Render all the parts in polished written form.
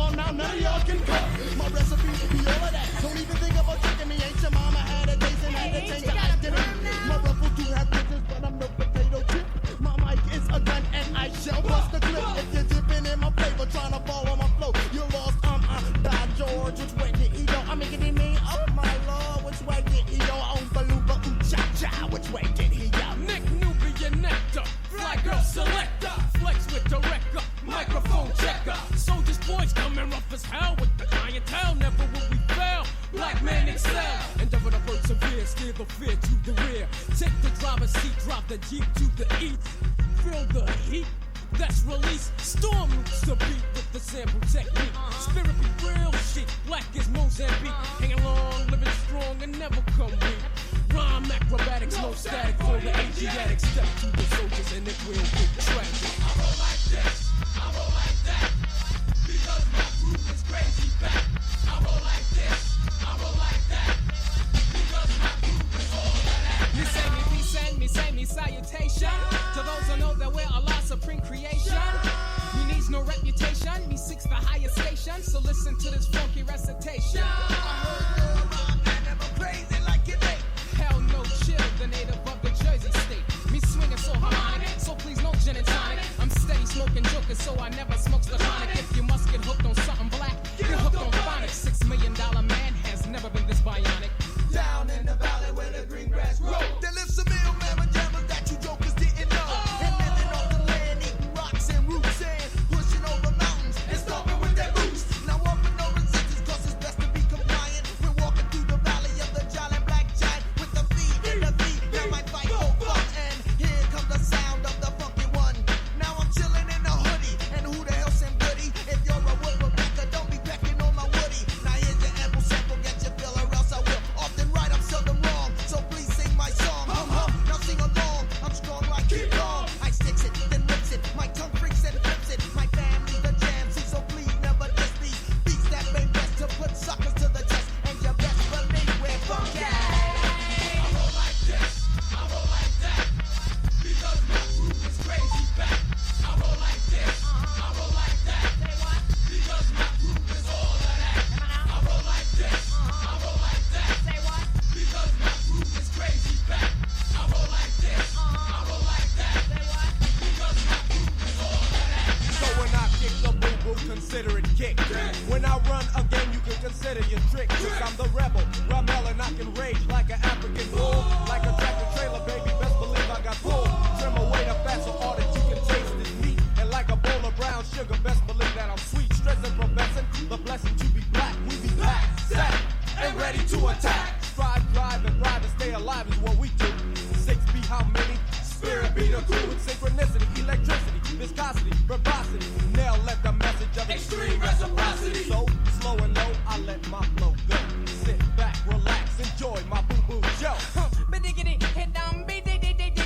on now, none of y'all can cut. My recipe be all of that. Don't even think about tricking me. Ain't your mama had a taste and had to change the identity. My ruffles do have riches, but I'm no potato chip. My mic is a gun and I shall bust the clip. If you're dipping in my flavor, trying to follow my flow, you're lost. By George, which way did he go? I'm making it mean, oh my lord, which way did he go? On Baluba, cha-cha, which way did he go? Nick Nubian Nectar, fly girl selector, flex with director, microphone checker. Soldiers boys coming rough as hell with the clientele. Never will we fail, black men excel. Endeavor to persevere, steer the fear to the rear. Take the driver's seat, drop the Jeep to the east. Feel the heat that's released. Storm loops the beat with the sample technique. Spirit be real shit, black as Mozambique. Hanging long, living strong and never come weak. Rhyme acrobatics, no static for the Asiatic. Step to the soldiers and it will get tragic. I roll like this, I roll like that, because my groove is crazy back. I roll like this, I roll like that, because my groove is all of that. Me say me peace and me say me salutation to those who know that we're Allah's supreme creation. Me needs no reputation, me seeks the highest station. So listen to this funky recitation. I heard you're a rhyme man, never crazy like you think. Hell no, chill, the native of the Jersey state. Me swinging so harmonic, so please no gin and tonic. I'm steady smoking jokers, so I never smoke the tonic. If you must get hooked on something black, get hooked on phonics. $6 million man has never been this bionic. Down in the valley where the green grass grows, there lives some ill mamma jammers that you jokers didn't know. And living off the land, eating rocks and roots, and pushing over mountains and stomping with their boots. Now walking no resistance, cause it's best to be compliant. We're walking through the valley of the jolly black giant with the feet and the beat. Now my fight go fun, and here comes the sound of the funky one. Now I'm chilling in the hoodie, and who the hell Sam Goody? If you're a wood Rebecca, don't be pecking on my woody. Now here's your ample sample, get your fill or else I will. Often right, I'm seldom wrong, so please sing my song. Hum hum, now sing along. I'm strong like King Kong. I sticks it, then rips it. My tongue freaks and flips it. My family's the jam, see, so please never diss these beats that bang best to put suckers to the test. And you best believe we're funky. I roll like this, I roll like that, because my groove is crazy back. I roll like this, I roll like that, because my groove is all of that. I roll like this, I roll like that, because my groove is crazy back. I roll like this, I roll like that, because my groove is all of that. So when I kick the boo-boo, consider it kick. When I run again, you can consider your trick. Cause I'm the rebel, Ramel, and I can rage like an African bull. Like a tractor trailer, baby, best believe I got pull. Trim away the fat so all that you can taste is meat. And like a bowl of brown sugar, best believe that I'm sweet. Stressing, professing, the blessing to be black. We be packed, set, and ready to attack. Strive, drive, and thrive, and stay alive is what we do. 6 be how many? Spirit be the crew with synchronicity, electricity, viscosity, verbosity. Nail let the message of extreme reciprocity. So slow and low, I let my flow go. Sit back, relax, enjoy my boo-boo show. Bidiggity, hit down, bidiggity,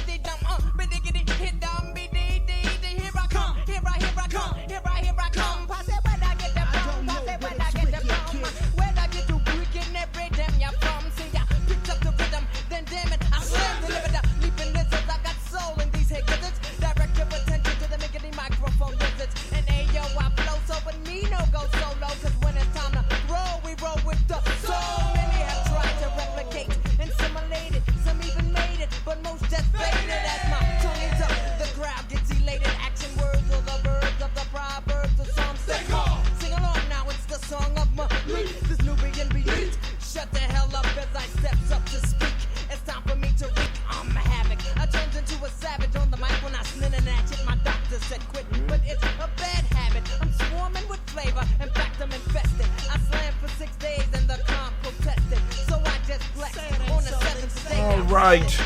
hit down, here I come, here I come, here I come. Pass it when I get the bomb, pass it when I get the bomb. When I get to breaking every damn you from. See ya, picked up the rhythm, then damn it, I slam the limiter. Leaping lizards, I got soul in these head gizzards. Direct your attention to the miggity microphone lizards. And ayo, I flow so, but me no go solo. Cause when it's time to roll, we roll with the soul. Many have tried to replicate and simulate it. Some even made it, but most just faded. As my tongue is up, the crowd gets elated. Action words are the verbs of the proverbs. The song say call. Sing along now, it's the song of my beat. This Nubian beat. Shut the hell up as I steps up to speak. It's time for me to wreak on my havoc. I turned into a savage on the mic when I slid an atchit. My doctor said quit, but it's a bad habit. I'm swarming with flavor, in fact I'm infested. I slammed for 6 days and the comp protested. So I just flexed on the 7th day. All right.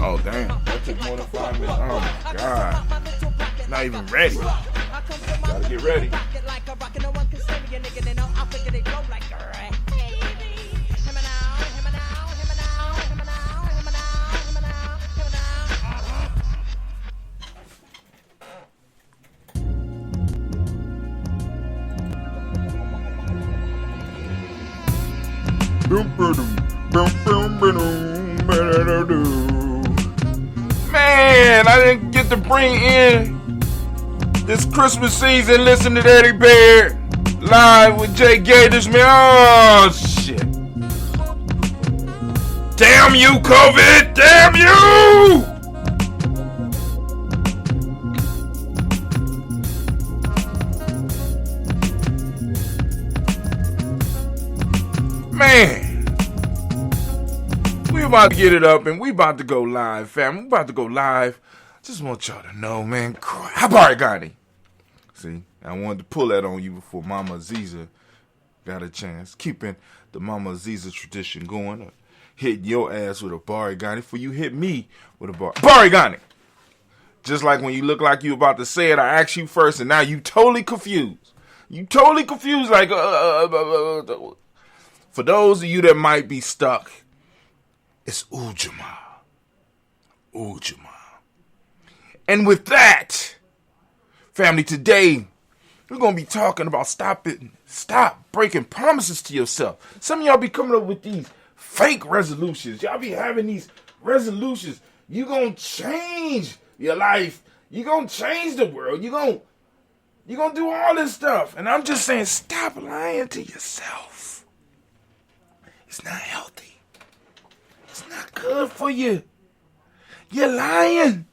Oh damn, that took more than 5 minutes. Oh my god. Not even ready. Gotta get ready. Man, I didn't get to bring in This Christmas season, listen to Eddie Bear live with Jay Gators, man. Oh, shit. Damn you, COVID! Damn you! Man, we about to get it up and we about to go live, fam. We about to go live. Just want y'all to know, man. How about it, Gye-Nyame? See, I wanted to pull that on you before Mama Aziza got a chance. Keeping the Mama Aziza tradition going. Hitting your ass with a bar, Gye-Nyame, before you hit me with a bar. Bar, Gye-Nyame. Just like when you look like you about to say it, I asked you first, and now you totally confused. You totally confused, like, For those of you that might be stuck, it's Ujamaa. Ujamaa. And with that, family, today, we're going to be talking about stop breaking promises to yourself. Some of y'all be coming up with these fake resolutions. Y'all be having these resolutions. You going to change your life. You going to change the world. You going to do all this stuff. And I'm just saying, stop lying to yourself. It's not healthy. It's not good for you. You're lying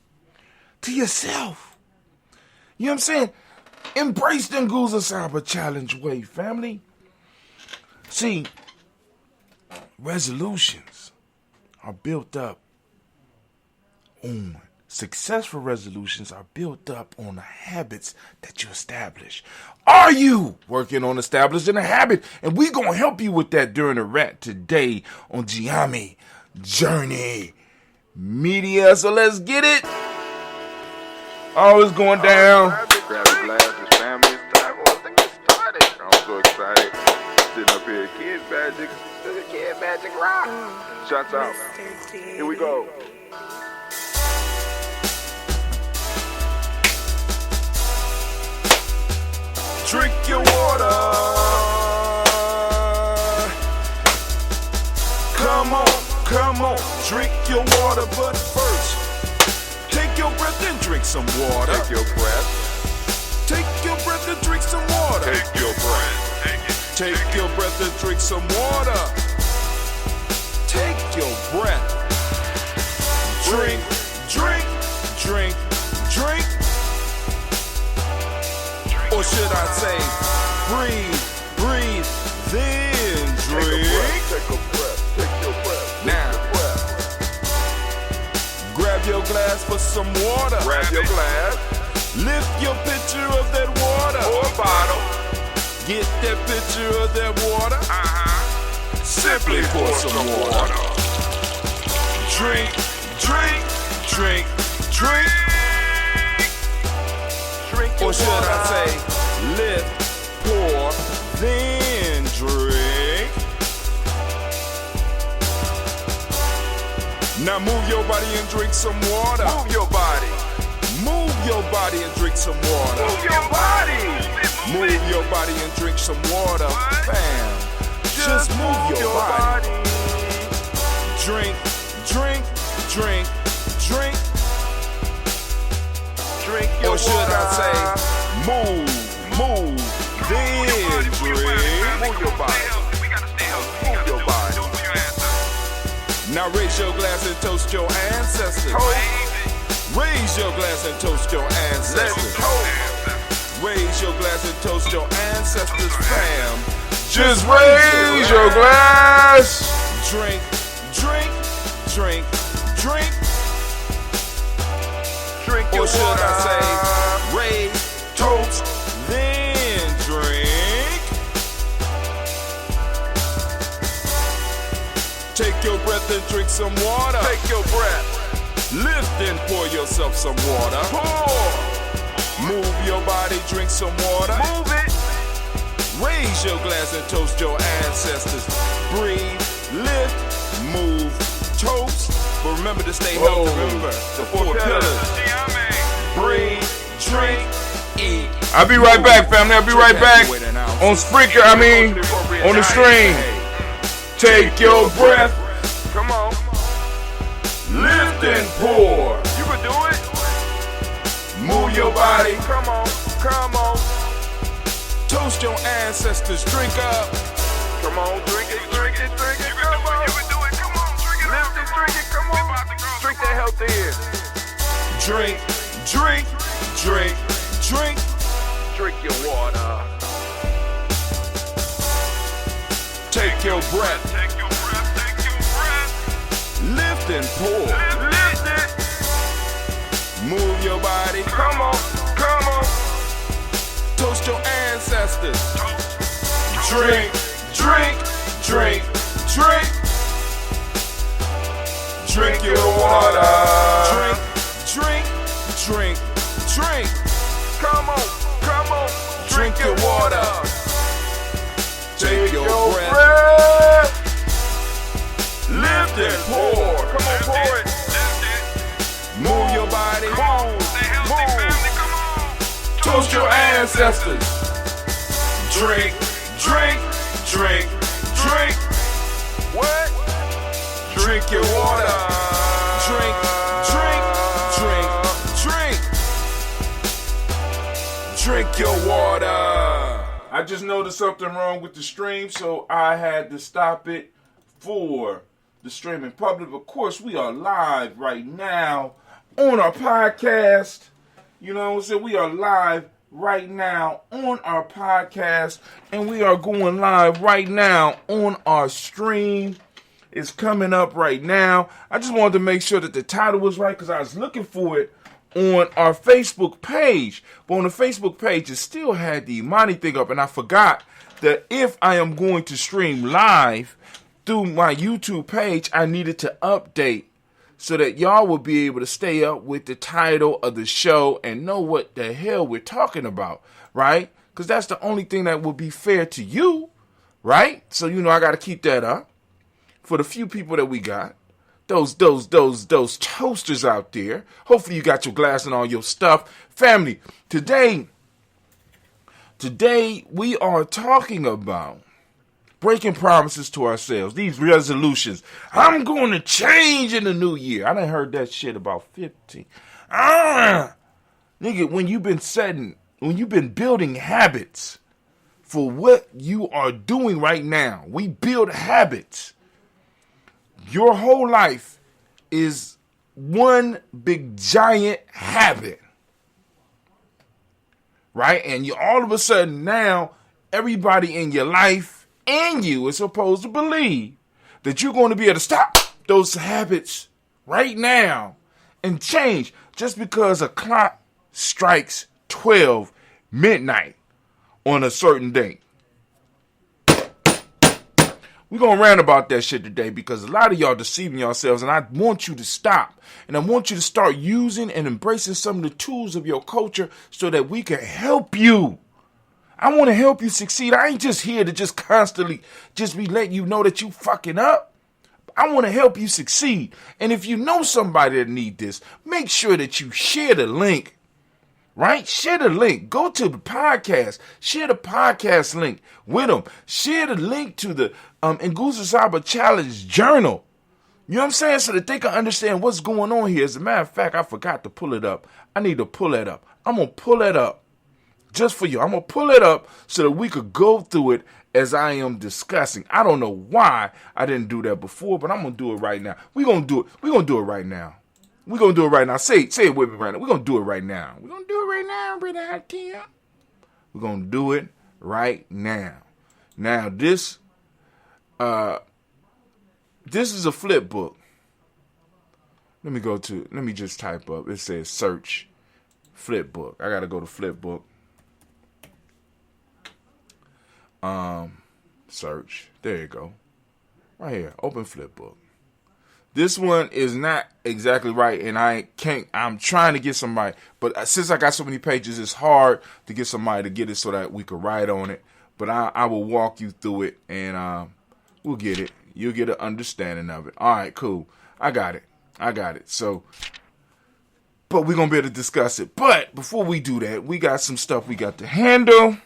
to yourself. You know what I'm saying? Embrace the Nguzo Saba Challenge way, family. See, resolutions are built up on successful resolutions are built up on the habits that you establish. Are you working on establishing a habit? And we're going to help you with that during the rant today on Gye-Nyame Journey Media. So let's get it. Oh, it's going down. Grab your glasses, family. It's time for us to get started. I'm so excited. Sitting up here, Kid Magic Rock. Shots out. Here we go. Drink your water. Come on, drink your water, but first, take your breath and drink some water. Take your breath. Take your breath and drink some water. Take your breath. Take your breath and drink some water. Take your breath. Drink. Or should I say, breathe, then drink. Take a breath. Now, grab your glass for some water. Grab your glass. Lift your pitcher of that water. Or bottle. Get that pitcher of that water. Simply pour some water. Drink. Or should I say, lift, pour, then drink. Now move your body and drink some water. Move your body and drink some water. Move your body and drink some water. Bam. Just move your body. Drink. Or should I say, move, then drink. Move your body. Now raise your glass and toast your ancestors. Raise your glass and toast your ancestors. Raise your glass and toast your ancestors, fam. Just raise your glass. Drink. Or should I say, raise, toast, then drink. Take your breath and drink some water. Take your breath. Lift and pour yourself some water. Pour. Move your body, drink some water. Move it. Raise your glass and toast your ancestors. Breathe, lift, move, toast. But remember to stay healthy. Remember the 4 pillars. Breathe, drink, eat. I'll be right back, family. I'll be right back on Spreaker. On the stream. Take your breath. Come on. Lift and pour. You can do it. Move your body. Come on. come on. Toast your ancestors, drink up. Come on, drink it, drink it, drink it, come on. You can do it, come on, drink it. Lift it, drink it, come on. Drink that healthy air. Drink, drink, drink, drink. Drink your water. Take your breath. Take your breath, take your breath. Lift and pour. Lift it. Move your body. Come on, come on. Toast your ancestors. Drink, drink, drink, drink. Drink your water. Drink, drink, drink, drink. Come on, come on. Drink your water. Take your breath. Lift and pour. Come on, pour it. Move your body. Move. Toast your ancestors. Drink, drink, drink, drink. What? Drink your water. Drink, drink, drink, drink. Drink your water. I just noticed something wrong with the stream, so I had to stop it for the streaming public. Of course, we are live right now on our podcast. You know what I'm saying? We are live right now on our podcast, and we are going live right now on our stream. It's coming up right now. I just wanted to make sure that the title was right because I was looking for it on our Facebook page. But on the Facebook page, it still had the Imani thing up, and I forgot that if I am going to stream live through my YouTube page, I needed to update so that y'all will be able to stay up with the title of the show and know what the hell we're talking about, right? Because that's the only thing that will be fair to you, right? So, you know, I got to keep that up for the few people that we got. Those toasters out there. Hopefully you got your glass and all your stuff. Family, today we are talking about breaking promises to ourselves. These resolutions. I'm going to change in the new year. I done heard that shit about 50. Nigga, when you've been building habits for what you are doing right now, we build habits. Your whole life is one big giant habit, right? And you all of a sudden now, everybody in your life and you is supposed to believe that you're going to be able to stop those habits right now and change just because a clock strikes 12 midnight on a certain date. We're going to rant about that shit today because a lot of y'all deceiving yourselves, and I want you to stop. And I want you to start using and embracing some of the tools of your culture so that we can help you. I want to help you succeed. I ain't just here to just constantly just be letting you know that you fucking up. I want to help you succeed. And if you know somebody that need this, make sure that you share the link. Right? Share the link. Go to the podcast. Share the podcast link with them. Share the link to the Nguzo Saba Challenge Journal. You know what I'm saying? So that they can understand what's going on here. As a matter of fact, I forgot to pull it up. I need to pull that up. I'm going to pull that up just for you. I'm going to pull it up so that we could go through it as I am discussing. I don't know why I didn't do that before, but I'm going to do it right now. We're going to do it. We're going to do it right now. We're going to do it right now. Say it with me right now. We're going to do it right now. We're going to do it right now, brother Hakeem. We're going to do it right now. Now, this is a flip book. Let me just type up. It says search flip book. I got to go to flip book. Search. There you go. Right here. Open flip book. This one is not exactly right, and I'm trying to get somebody, but since I got so many pages, it's hard to get somebody to get it so that we could write on it. But I will walk you through it, and we'll get it. You'll get an understanding of it. All right, cool. I got it. So, but we're going to be able to discuss it. But before we do that, we got some stuff we got to handle.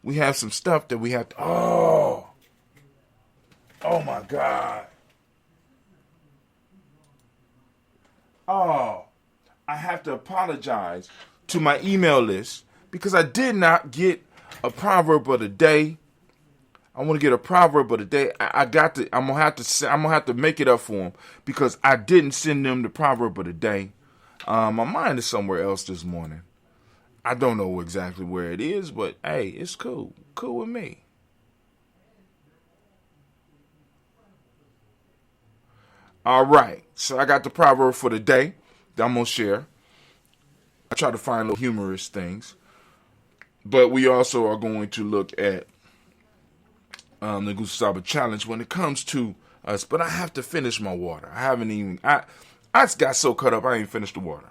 We have some stuff that we have to, oh my God. Oh, I have to apologize to my email list because I did not get a proverb of the day. I want to get a proverb of the day. I'm gonna have to make it up for them because I didn't send them the proverb of the day. My mind is somewhere else this morning. I don't know exactly where it is, but hey, it's cool. Cool with me. All right, so I got the proverb for the day that I'm gonna share. I try to find little humorous things, but we also are going to look at the Nguzo Saba Challenge when it comes to us. But I have to finish my water. I just got so cut up I ain't finished the water.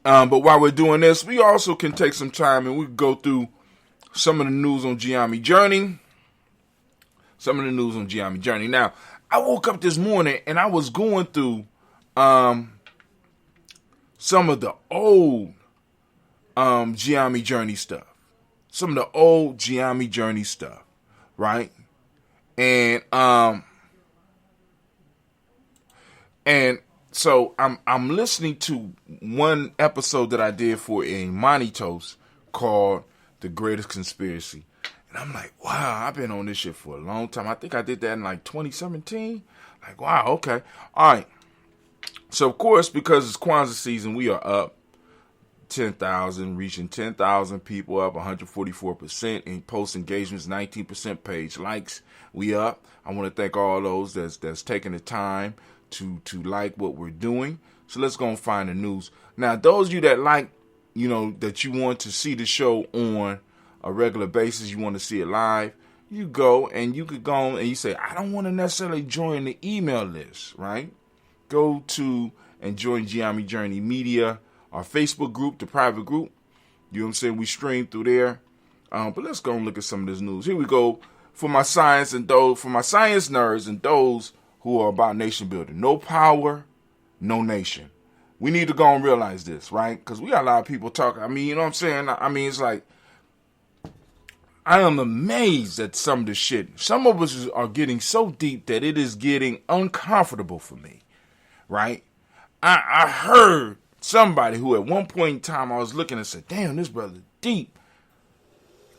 But while we're doing this, we also can take some time and we can go through some of the news on Gye-Nyame journey. Now, I woke up this morning and I was going through some of the old Gye-Nyame journey stuff. Right? And so I'm listening to one episode that I did for a Money Toast called The Greatest Conspiracy. And I'm like, wow, I've been on this shit for a long time. I think I did that in like 2017. Like, wow, okay. All right. So, of course, because it's Kwanzaa season, we are up 10,000, reaching 10,000 people, up 144% in post engagements, 19% page likes. We up. I want to thank all those that's taking the time to like what we're doing. So let's go and find the news. Now, those of you that like, that you want to see the show on a regular basis, you want to see it live, you go and you could go and you say, I don't want to necessarily join the email list, right? Go to and join Gye-Nyame Journey Media, our Facebook group, the private group. You know what I'm saying? We stream through there. But let's go and look at some of this news. Here we go. For my science nerds and those who are about nation building. No power, no nation. We need to go and realize this, right? Because we got a lot of people talking. I mean, you know what I'm saying? I mean, it's like, I am amazed at some of the shit. Some of us are getting so deep that it is getting uncomfortable for me, right? I heard somebody who at one point in time I was looking and said, damn, this brother deep.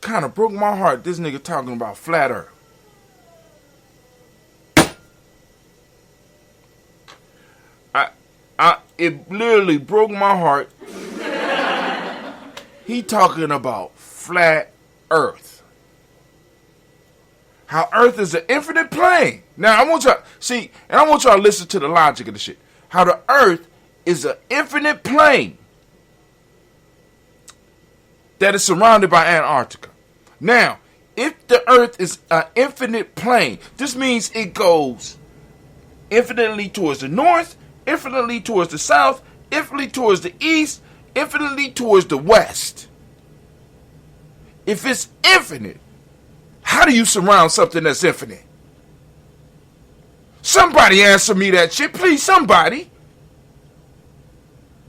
Kind of broke my heart. This nigga talking about flat earth. It literally broke my heart. He talking about flat earth. How earth is an infinite plane. Now, I want y'all to listen to the logic of the shit. How the earth is an infinite plane that is surrounded by Antarctica. Now, if the earth is an infinite plane, this means it goes infinitely towards the north, infinitely towards the south, infinitely towards the east, infinitely towards the west. If it's infinite, how do you surround something that's infinite? Somebody answer me that shit, please, somebody.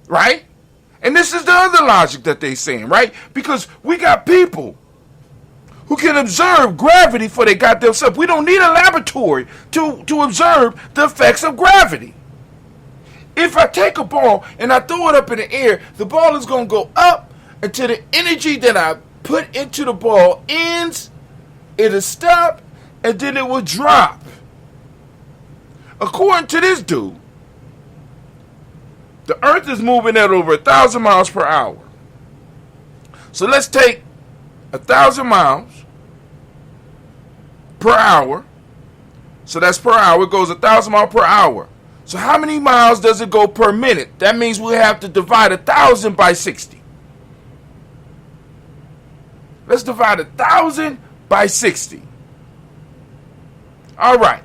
Right? And this is the other logic that they saying, right? Because we got people who can observe gravity for their goddamn self. We don't need a laboratory to observe the effects of gravity. If I take a ball and I throw it up in the air, the ball is going to go up until the energy that I put into the ball ends, it'll stop, and then it will drop. According to this dude, the earth is moving at over 1,000 miles per hour. So let's take 1,000 miles per hour. So that's per hour. It goes 1,000 miles per hour. So how many miles does it go per minute? That means we have to divide 1,000 by 60. Let's divide 1,000 by 60. All right.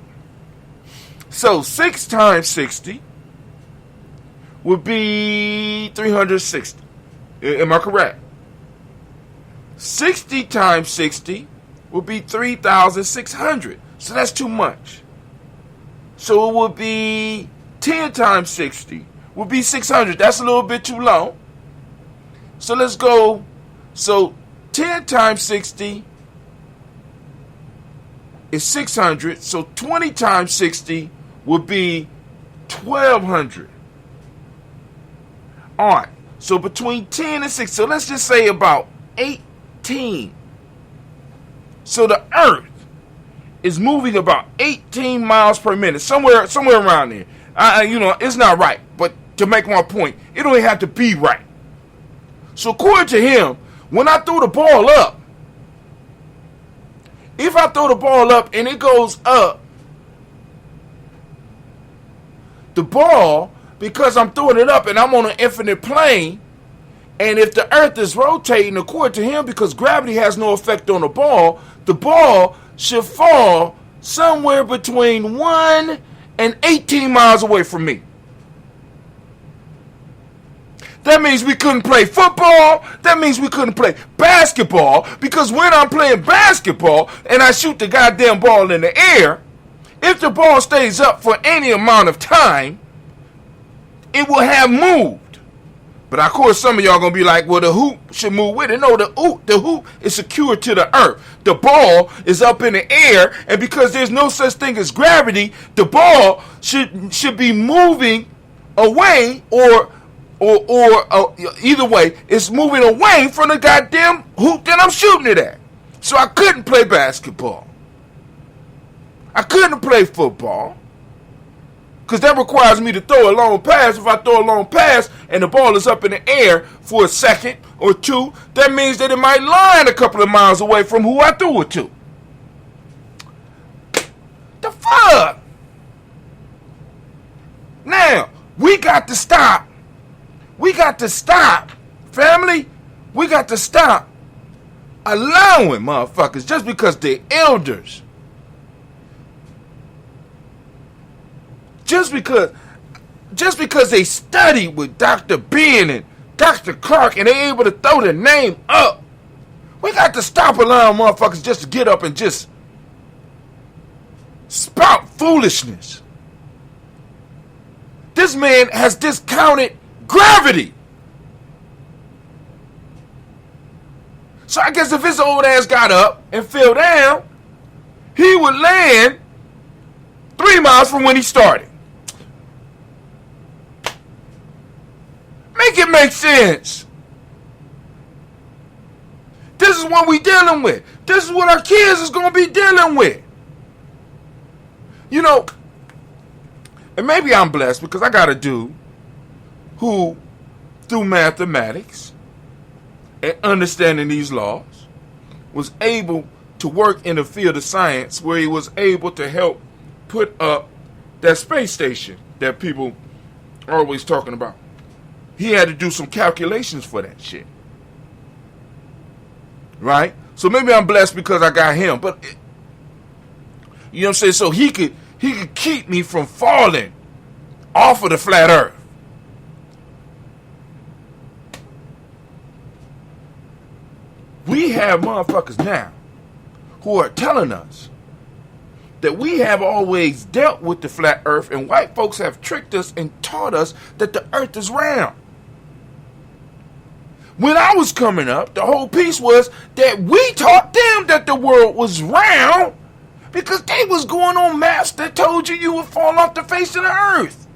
So 6 times 60 would be 360. Am I correct? 60 times 60 would be 3,600. So that's too much. So it would be 10 times 60 would be 600. That's a little bit too low. So let's go. So 10 times 60 is 600. So 20 times 60 would be 1,200. All right. So between 10 and 6. So let's just say about 18. So the Earth is moving about 18 miles per minute, somewhere around there. It's not right, but to make my point, it don't have to be right. So according to him, when I throw the ball up, if I throw the ball up and it goes up, the ball, because I'm throwing it up and I'm on an infinite plane, and if the Earth is rotating, according to him, because gravity has no effect on the ball should fall somewhere between 1 and 18 miles away from me. That means we couldn't play football. That means we couldn't play basketball, because when I'm playing basketball and I shoot the goddamn ball in the air, if the ball stays up for any amount of time, it will have moved. But of course, some of y'all gonna be like, well, the hoop should move with it. No, the hoop is secured to the earth. The ball is up in the air, and because there's no such thing as gravity, the ball should be moving away, or either way, it's moving away from the goddamn hoop that I'm shooting it at. So I couldn't play basketball. I couldn't play football, because that requires me to throw a long pass. If I throw a long pass and the ball is up in the air for a second or two, that means that it might line a couple of miles away from who I threw it to. The fuck? Now, we got to stop. Family. We got to stop allowing motherfuckers, just because they're elders, just because they studied with Dr. Ben and Dr. Clark and they able to throw their name up, we got to stop allowing motherfuckers just to get up and just spout foolishness. This man has discounted gravity. So I guess if his old ass got up and fell down, he would land 3 miles from when he started. Make it make sense. This is what we dealing with. This is what our kids is going to be dealing with. And maybe I'm blessed because I got a dude who, through mathematics and understanding these laws, was able to work in the field of science where he was able to help put up that space station that people are always talking about. He had to do some calculations for that shit. Right? So maybe I'm blessed because I got him. But, you know what I'm saying? So he could keep me from falling off of the flat earth. We have motherfuckers now who are telling us that we have always dealt with the flat earth, and white folks have tricked us and taught us that the earth is round. When I was coming up, the whole piece was that we taught them that the world was round because they was going on maps that told you would fall off the face of the earth.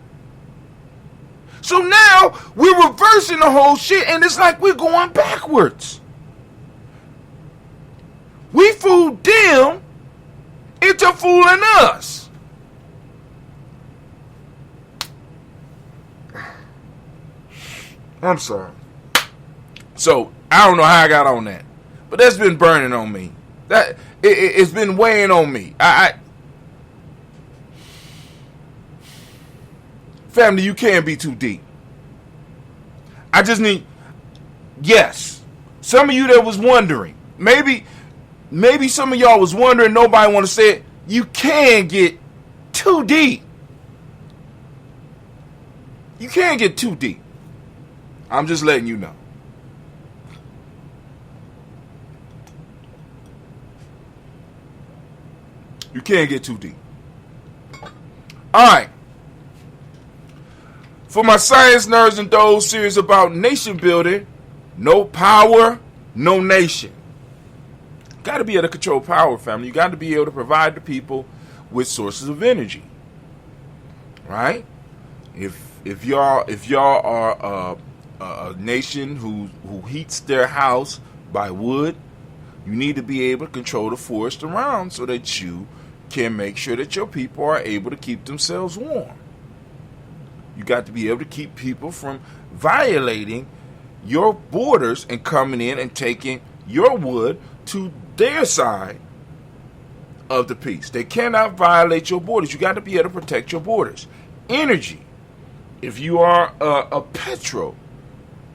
So now we're reversing the whole shit, and it's like we're going backwards. We fooled them into fooling us. I'm sorry. So I don't know how I got on that, but that's been burning on me. It's been weighing on me. Family, you can't be too deep. I just need, yes, some of you that was wondering, maybe some of y'all was wondering, nobody want to say it, you can get too deep. You can't get too deep. I'm just letting you know. You can't get too deep. All right. For my science nerds and those serious about nation building, no power, no nation. Got to be able to control power, family. You got to be able to provide the people with sources of energy. right? If y'all are a nation who heats their house by wood, you need to be able to control the forest around so that you can make sure that your people are able to keep themselves warm. You got to be able to keep people from violating your borders and coming in and taking your wood to their side of the piece. They cannot violate your borders. You got to be able to protect your borders. Energy. If you are a petrol,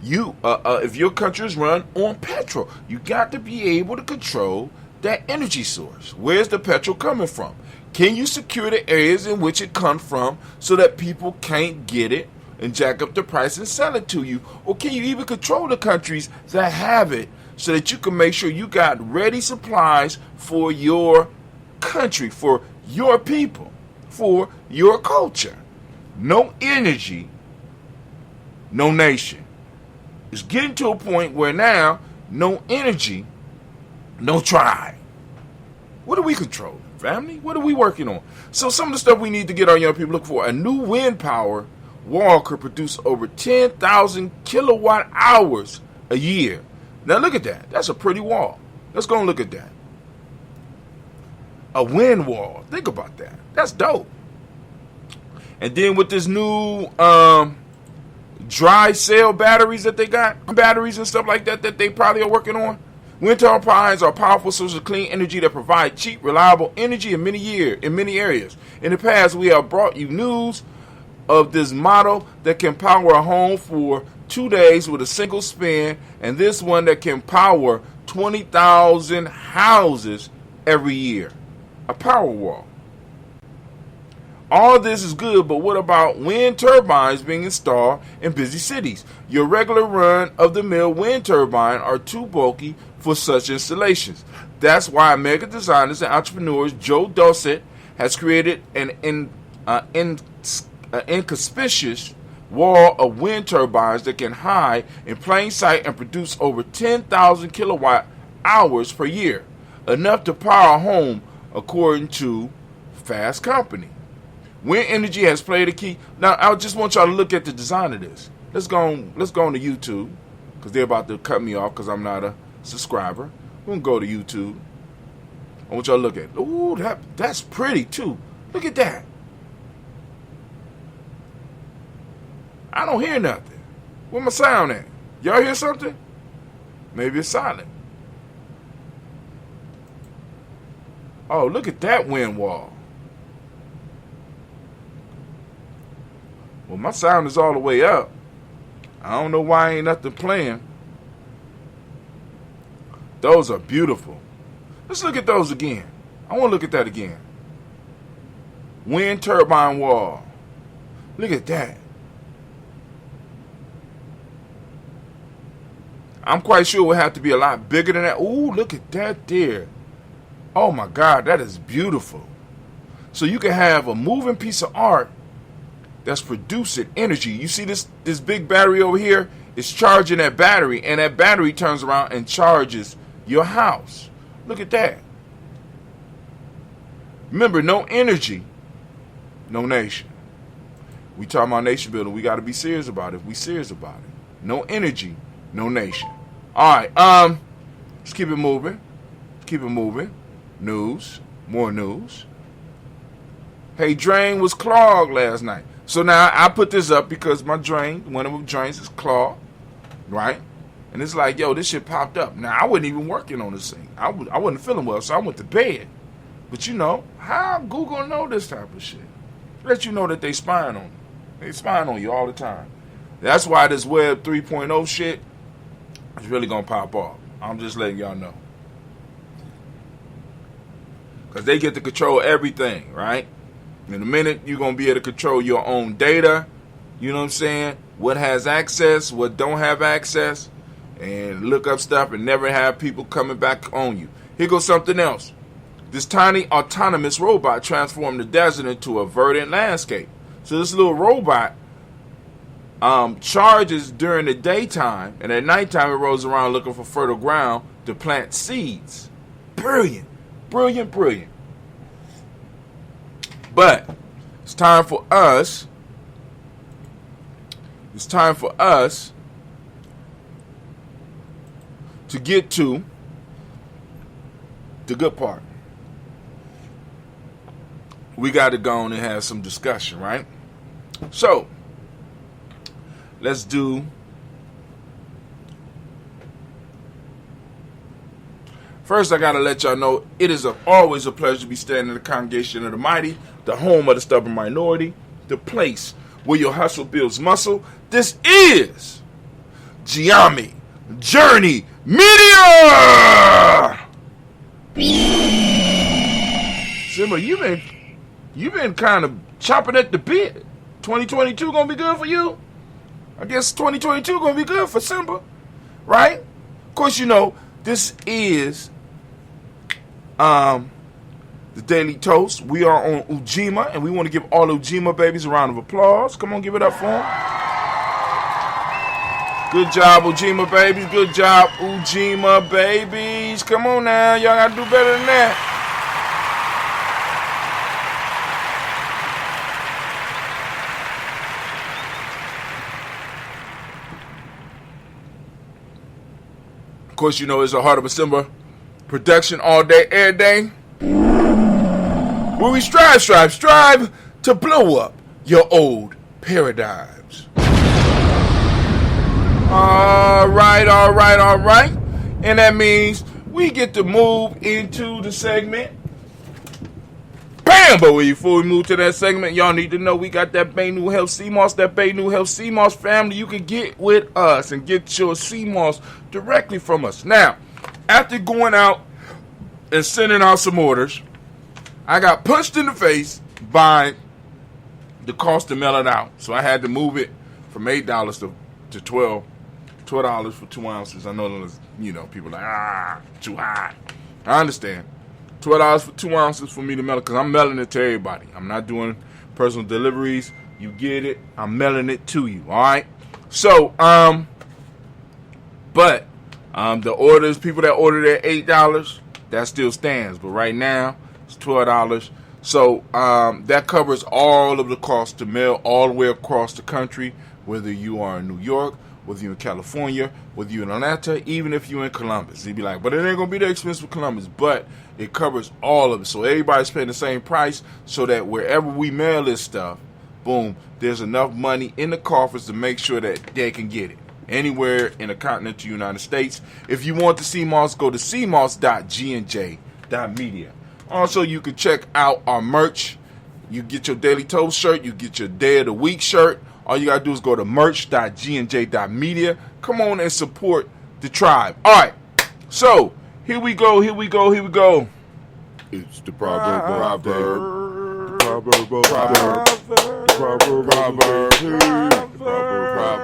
if your country is run on petrol, you got to be able to control that energy source. Where's the petrol coming from? Can you secure the areas in which it comes from so that people can't get it and jack up the price and sell it to you? Or can you even control the countries that have it so that you can make sure you got ready supplies for your country, for your people, for your culture? No energy, no nation. It's getting to a point where now, no energy, no tribe. What do we control, family? What are we working on? So some of the stuff we need to get our young people looking for. A new wind power wall could produce over 10,000 kilowatt hours a year. Now look at that. That's a pretty wall. Let's go and look at that. A wind wall. Think about that. That's dope. And then with this new dry cell batteries that they got, batteries and stuff like that they probably are working on. Wind turbines are powerful sources of clean energy that provide cheap, reliable energy in many areas. In the past, we have brought you news of this model that can power a home for 2 days with a single spin, and this one that can power 20,000 houses every year. A power wall. All this is good, but what about wind turbines being installed in busy cities? Your regular run-of-the-mill wind turbine are too bulky for such installations. That's why American designers and entrepreneurs Joe Dossett has created an inconspicuous wall of wind turbines that can hide in plain sight and produce over 10,000 kilowatt hours per year, enough to power a home, according to Fast Company. Wind energy has played a key. Now, I just want y'all to look at the design of this. Let's go on to YouTube, because they're about to cut me off because I'm not a subscriber. We're going to go to YouTube. I want y'all to look at it. Ooh, that's pretty, too. Look at that. I don't hear nothing. Where my sound at? Y'all hear something? Maybe it's silent. Oh, look at that wind wall. Well, my sound is all the way up. I don't know why ain't nothing playing. Those are beautiful. Let's look at those again. I want to look at that again. Wind turbine wall. Look at that. I'm quite sure it would have to be a lot bigger than that. Ooh, look at that there. Oh my God, that is beautiful. So you can have a moving piece of art that's producing energy. You see this big battery over here? It's charging that battery, and that battery turns around and charges your house. Look at that. Remember, no energy, no nation. We talking about nation building. We got to be serious about it. If we serious about it. No energy, no nation. All right, let's keep it moving. Keep it moving. News, more news. Hey, drain was clogged last night. So now I put this up because my drain, one of the drains is clogged, right? And it's like, yo, this shit popped up. Now, I wasn't even working on this thing. I wasn't feeling well, so I went to bed. But you know, how Google know this type of shit? Let you know that they spying on you. They spying on you all the time. That's why this Web 3.0 shit is really going to pop off. I'm just letting y'all know. Because they get to control everything, right? In a minute, you're going to be able to control your own data. You know what I'm saying? What has access, what don't have access. And look up stuff and never have people coming back on you. Here goes something else. This tiny autonomous robot transformed the desert into a verdant landscape. So this little robot charges during the daytime, and at nighttime it rolls around looking for fertile ground to plant seeds. Brilliant. Brilliant, brilliant. But It's time for us. It's time for us to get to the good part. We got to go on and have some discussion, right? So, let's do. First, I got to let y'all know it is always a pleasure to be standing in the congregation of the mighty, the home of the stubborn minority, the place where your hustle builds muscle. This is Gye-Nyame Journey Media. Simba, you've been kind of chopping at the bit. 2022 gonna be good for you. I guess 2022 gonna be good for Simba, right? Of course, you know this is the Daily Toast. We are on Ujima, and we want to give all Ujima babies a round of applause. Come on, give it up for them. Good job, Ujima babies. Good job, Ujima babies. Come on now, y'all gotta do better than that. Of course, you know it's a Heart of a Simba production all day, every day. Where we strive to blow up your old paradigms. All right. And that means we get to move into the segment. Bam! But before we move to that segment, y'all need to know we got that Bay New Health CMOS. That Bay New Health CMOS family, you can get with us and get your CMOS directly from us. Now, after going out and sending out some orders, I got punched in the face by the cost to mail it out. So I had to move it from $8 to $12 for 2 ounces. I know, you know, people are like, too high. I understand. $12 for 2 ounces for me to mail it because I'm mailing it to everybody. I'm not doing personal deliveries. You get it. I'm mailing it to you. All right. So, but the orders, people that ordered at $8, that still stands. But right now, it's $12. So that covers all of the costs to mail all the way across the country, whether you are in New York, whether you're in California, whether you're in Atlanta, even if you're in Columbus. You'd be like, but it ain't going to be that expensive for Columbus. But it covers all of it. So everybody's paying the same price so that wherever we mail this stuff, boom, there's enough money in the coffers to make sure that they can get it anywhere in the continental United States. If you want the CMOS, go to cmos.gnj.media. Also, you can check out our merch. You get your Daily Toast shirt. You get your Day of the Week shirt. All you got to do is go to merch.gnj.media. Come on and support the tribe. All right. So, here we go. It's the proverb.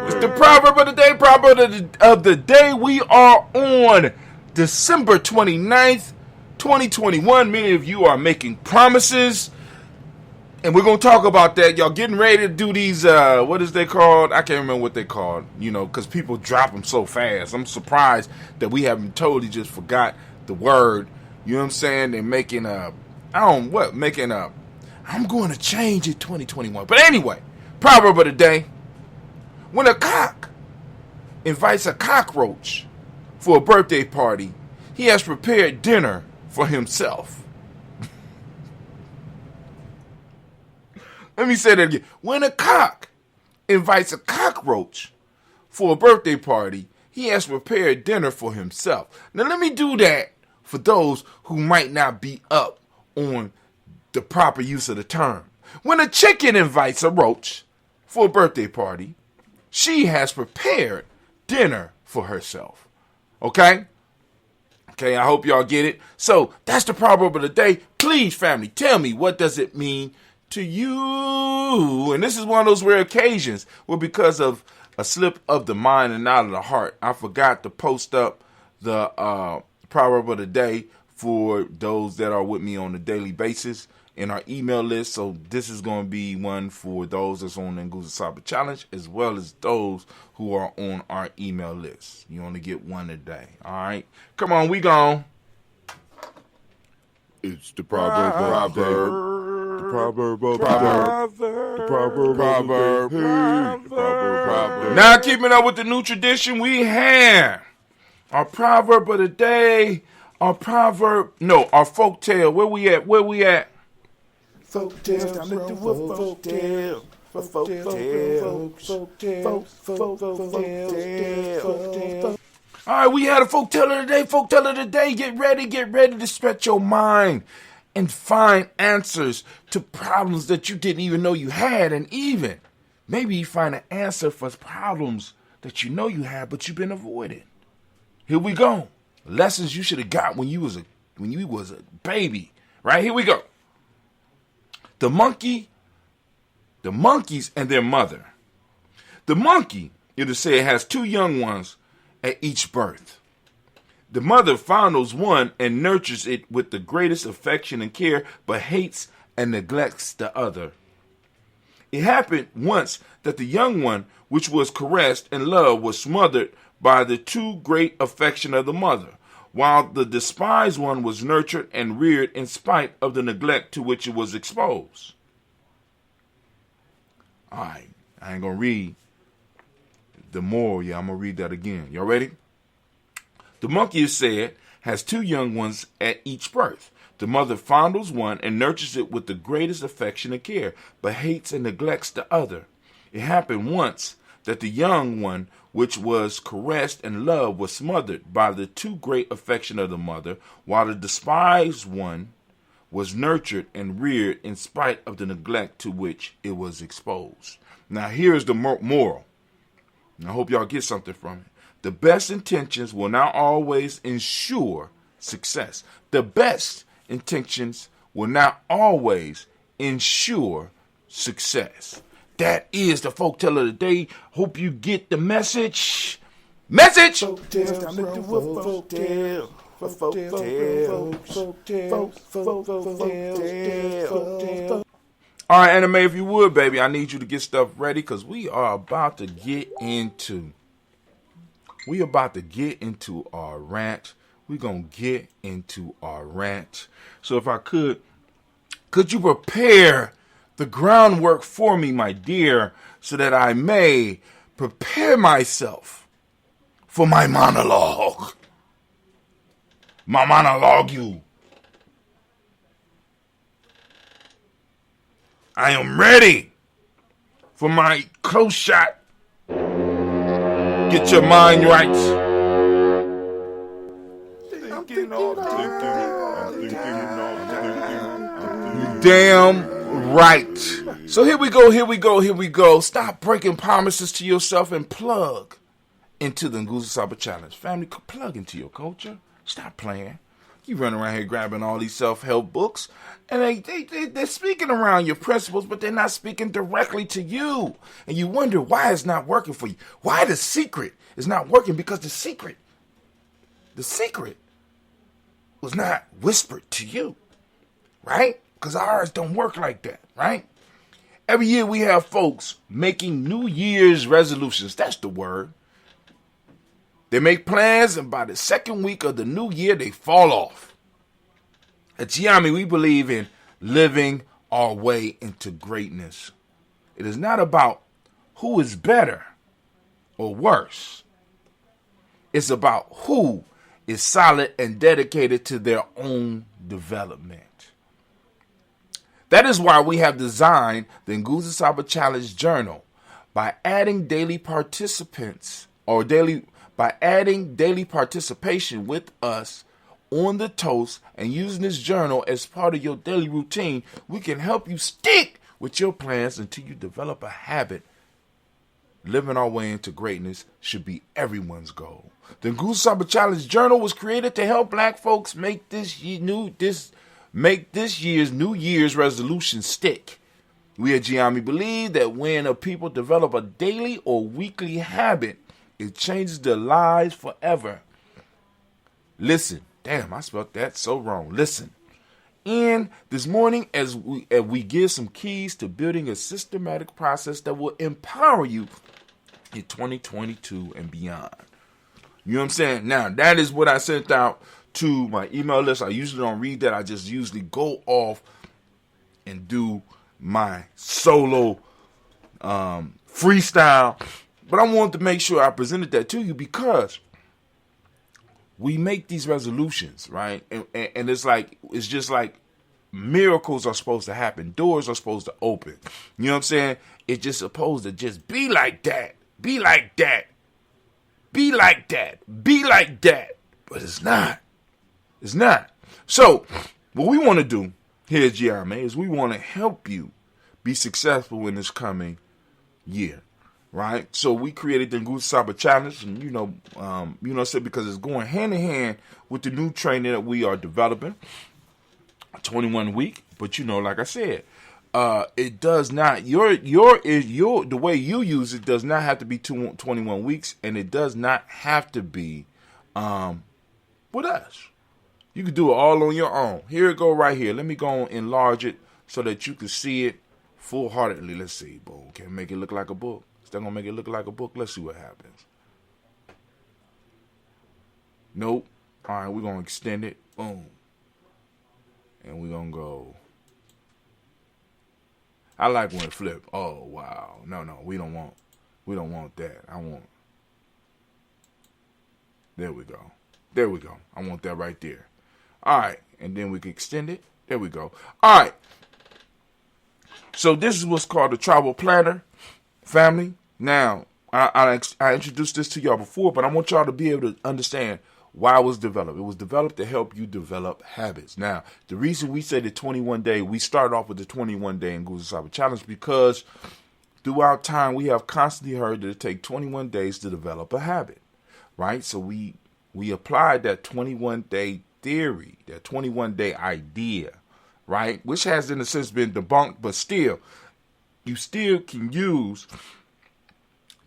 It's the proverb of the day. Proverb of the day. We are on December 29th, 2021. Many of you are making promises. And we're going to talk about that. Y'all getting ready to do these, what is they called? I can't remember what they called, you know, because people drop them so fast. I'm surprised that we haven't totally just forgot the word. You know what I'm saying? They're making I'm going to change it 2021. But anyway, proverb of the day. When a cock invites a cockroach for a birthday party, he has prepared dinner for himself. Let me say that again. When a cock invites a cockroach for a birthday party, he has prepared dinner for himself. Now, let me do that for those who might not be up on the proper use of the term. When a chicken invites a roach for a birthday party, she has prepared dinner for herself. Okay? Okay, I hope y'all get it. So, that's the proverb of the day. Please, family, tell me, what does it mean to you? And this is one of those rare occasions where, because of a slip of the mind and not of the heart, I forgot to post up the proverb of the day for those that are with me on a daily basis in our email list. So this is going to be one for those that's on the Nguzo Saba Challenge, as well as those who are on our email list. You only get one a day. All right, come on, we gone. It's the proverb. Proverb. Now, keeping up with the new tradition, we have our proverb of the day. Our folktale. Where we at? Folktales, time to do a folktale. Folktale. All right, we had a folktale of the day. Get ready to stretch your mind and find answers to problems that you didn't even know you had, and even maybe you find an answer for problems that you know you had but you've been avoiding. Here we go. Lessons you should have got when you was a baby. Right, here we go. The monkeys and their mother. The monkey, it'll say, has 2 young ones at each birth. The mother fondles one and nurtures it with the greatest affection and care, but hates and neglects the other. It happened once that the young one, which was caressed and loved, was smothered by the too great affection of the mother, while the despised one was nurtured and reared in spite of the neglect to which it was exposed. All right, I ain't going to read the moral. I'm going to read that again. Y'all ready? The monkey, is said, has 2 young ones at each birth. The mother fondles one and nurtures it with the greatest affection and care, but hates and neglects the other. It happened once that the young one, which was caressed and loved, was smothered by the too great affection of the mother, while the despised one was nurtured and reared in spite of the neglect to which it was exposed. Now here's the moral. And I hope y'all get something from it. The best intentions will not always ensure success. The best intentions will not always ensure success. That is the folktale of the day. Hope you get the message. Folktales, time to do a folktale. Folktale. All right, Anime, if you would, baby, I need you to get stuff ready because we are about to get into our rant. We're going to get into our rant. So if I could you prepare the groundwork for me, my dear, so that I may prepare myself for my monologue. You. I am ready for my close shot. Get your mind right. Damn right. So here we go. Stop breaking promises to yourself and plug into the Nguzo Saba Challenge. Family, plug into your culture. Stop playing. You run around here grabbing all these self-help books, and they're speaking around your principles, but they're not speaking directly to you. And you wonder why it's not working for you. Why the secret is not working? Because the secret was not whispered to you, right? Because ours don't work like that, right? Every year we have folks making New Year's resolutions. That's the word. They make plans, and by the second week of the new year, they fall off. At Gye-Nyame, we believe in living our way into greatness. It is not about who is better or worse. It's about who is solid and dedicated to their own development. That is why we have designed the Nguzo Saba Challenge Journal by adding daily participation with us on the toast and using this journal as part of your daily routine. We can help you stick with your plans until you develop a habit. Living our way into greatness should be everyone's goal. The Nguzo Saba Challenge Journal was created to help Black folks make this year's New Year's resolution stick. We at Gye-Nyame believe that when a people develop a daily or weekly habit, it changes their lives forever. Listen. Damn, I spelled that so wrong. Listen. And this morning, as we give some keys to building a systematic process that will empower you in 2022 and beyond. You know what I'm saying? Now, that is what I sent out to my email list. I usually don't read that. I just usually go off and do my solo freestyle. But I wanted to make sure I presented that to you because we make these resolutions, right? And it's just like miracles are supposed to happen. Doors are supposed to open. You know what I'm saying? It's just supposed to just be like that. Be like that. Be like that. Be like that. But it's not. It's not. So, what we want to do here at Gye-Nyame is we want to help you be successful in this coming year. Right? So we created the Nguzo Saba Challenge, and because it's going hand in hand with the new training that we are developing, 21 week. But like I said, it does not the way you use it does not have to be 21 weeks, and it does not have to be with us. You can do it all on your own. Here it go right here. Let me go and enlarge it so that you can see it full-heartedly. Let's see, boom. Can make it look like a book. Is that gonna make it look like a book? Let's see what happens. Nope. All right, we're gonna extend it. Boom. And we're gonna go. I like when it flip. Oh wow. No, we don't want that. There we go. I want that right there. All right, and then we can extend it. There we go. All right. So this is what's called the travel planner. Family, now, I introduced this to y'all before, but I want y'all to be able to understand why it was developed. It was developed to help you develop habits. Now, the reason we say the 21-day, we started off with the 21-day Nguzo Saba Challenge because throughout time, we have constantly heard that it takes 21 days to develop a habit, right? So we applied that 21-day theory, that 21-day idea, right? Which has, in a sense, been debunked, but still, you still can use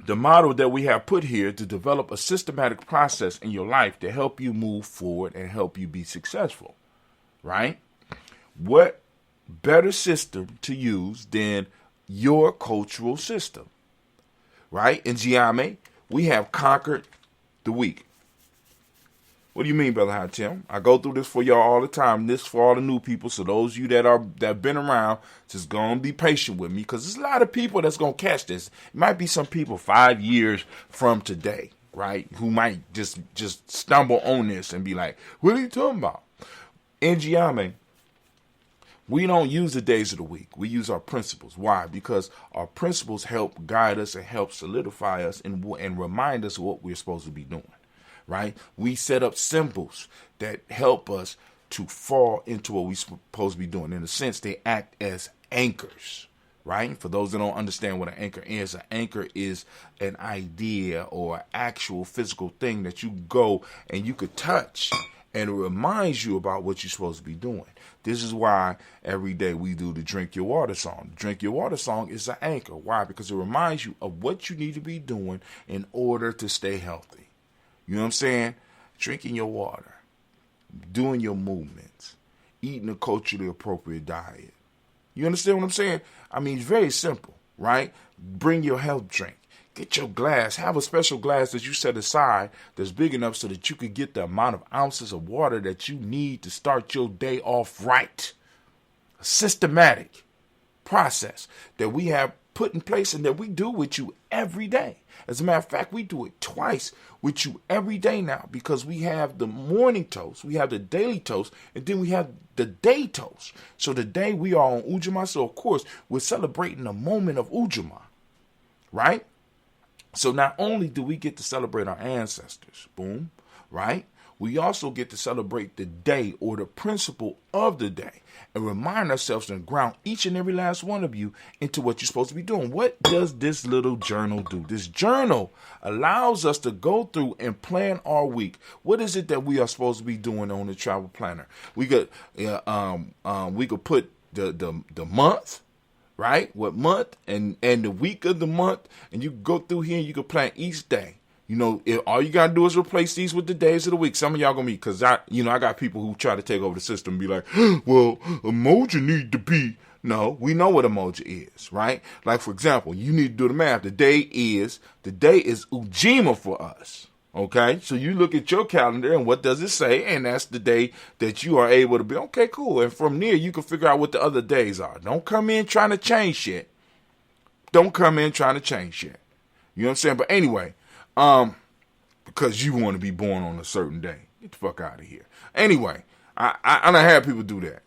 the model that we have put here to develop a systematic process in your life to help you move forward and help you be successful, right? What better system to use than your cultural system, right? In Gye-Nyame, we have conquered the week. What do you mean, Brother Hatim? I go through this for y'all all the time. This for all the new people. So those of you that been around, just gonna be patient with me because there's a lot of people that's gonna catch this. It might be some people 5 years from today, right, who might just stumble on this and be like, "What are you talking about?" In Gye-Nyame, we don't use the days of the week. We use our principles. Why? Because our principles help guide us and help solidify us and remind us of what we're supposed to be doing. Right? We set up symbols that help us to fall into what we're supposed to be doing. In a sense, they act as anchors, right? For those that don't understand what an anchor is an idea or an actual physical thing that you go and you could touch and it reminds you about what you're supposed to be doing. This is why every day we do the Drink Your Water song. The Drink Your Water song is an anchor. Why? Because it reminds you of what you need to be doing in order to stay healthy. You know what I'm saying? Drinking your water, doing your movements, eating a culturally appropriate diet. You understand what I'm saying? I mean, it's very simple, right? Bring your health drink. Get your glass. Have a special glass that you set aside that's big enough so that you can get the amount of ounces of water that you need to start your day off right. A systematic process that we have put in place and that we do with you every day. As a matter of fact, we do it twice with you every day now because we have the morning toast, we have the daily toast, and then we have the day toast. So today we are on Ujamaa, so of course we're celebrating the moment of Ujamaa, right? So not only do we get to celebrate our ancestors, boom, right? We also get to celebrate the day or the principle of the day and remind ourselves and ground each and every last one of you into what you're supposed to be doing. What does this little journal do? This journal allows us to go through and plan our week. What is it that we are supposed to be doing on the travel planner? We could put the month, right? What month and the week of the month, and you go through here and you can plan each day. You know, all you gotta do is replace these with the days of the week. Some of y'all gonna be, cause I got people who try to take over the system and be like, well, emoji need to be. No, we know what emoji is, right? Like for example, you need to do the math. The day is Ujima for us, Okay, so you look at your calendar and what does it say, and that's the day that you are able to be, okay, cool. And from there, you can figure out what the other days are. Don't come in trying to change shit. Don't come in trying to change shit. You know what I'm saying? But anyway, because you want to be born on a certain day. Get the fuck out of here. Anyway, I done had people do that.